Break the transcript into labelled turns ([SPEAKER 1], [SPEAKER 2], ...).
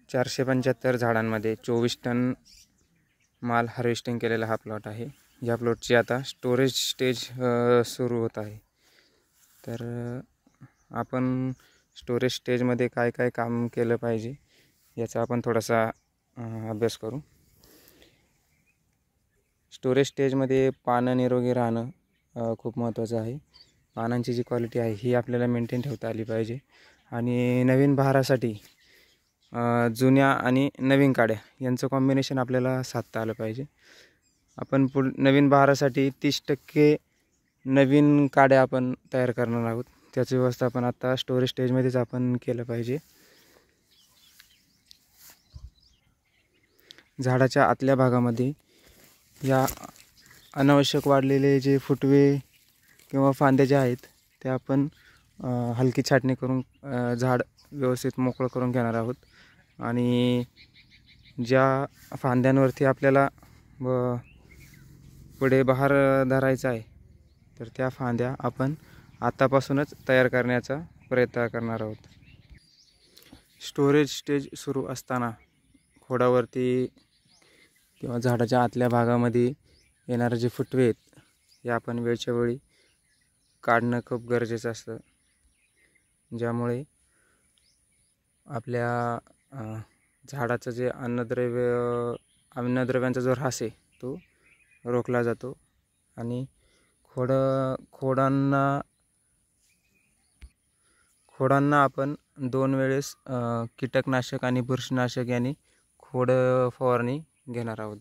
[SPEAKER 1] 475 झाडांमध्ये 24 टन माल हार्वेस्टिंग केलेला हा प्लॉट आहे। या प्लॉटची आता स्टोरेज स्टेज सुरू होत आहे। तर आपण स्टोरेज स्टेजमध्ये काय काय काम केलं पाहिजे याचा आपण थोडासा अभ्यास करू। स्टोरेज स्टेजमध्ये पानं निरोगी राहणं खूप महत्त्वाचं आहे। पानांची जी क्वालिटी आहे ही आपल्याला मेंटेन ठेवता आली पाहिजे आणि नवीन बहारासाठी जुन्या आणि नवीन काड्या यांचं कॉम्बिनेशन आपल्याला साधता आलं पाहिजे। आपण नवीन बहारासाठी 30% नवीन काड्या आपण तयार करणार आहोत। त्याची व्यवस्था आपण आता स्टोरेज स्टेजमध्येच आपण केलं पाहिजे। झाडाच्या आतल्या भागामध्ये या अनावश्यक वाढलेले जे फुटवे किंवा फांद्या ज्या आहेत त्या आपण हलकी छाटणी करून झाड व्यवस्थित मोकळं करून घेणार आहोत। आणि ज्या फांद्यांवरती आपल्याला पुढे बहार धरायचा आहे तर त्या फांद्या आपण आतापासूनच तयार करण्याचा प्रयत्न करणार आहोत। स्टोरेज स्टेज सुरू असताना खोडावरती किंवा झाडाच्या आतल्या भागामध्ये येणारे जे फुटवे आहेत हे आपण वेळच्या वेळी काढणं खूप गरजेचं असतं, ज्यामुळे आपल्या झाडाचं जे अन्नद्रव्यांचा जो ऱ्हास आहे तो रोखला जातो आणि खोडांना आपण 2 वेळेस कीटकनाशक आणि बुरशीनाशक यांनी खोड फवारणी घेणार आहोत।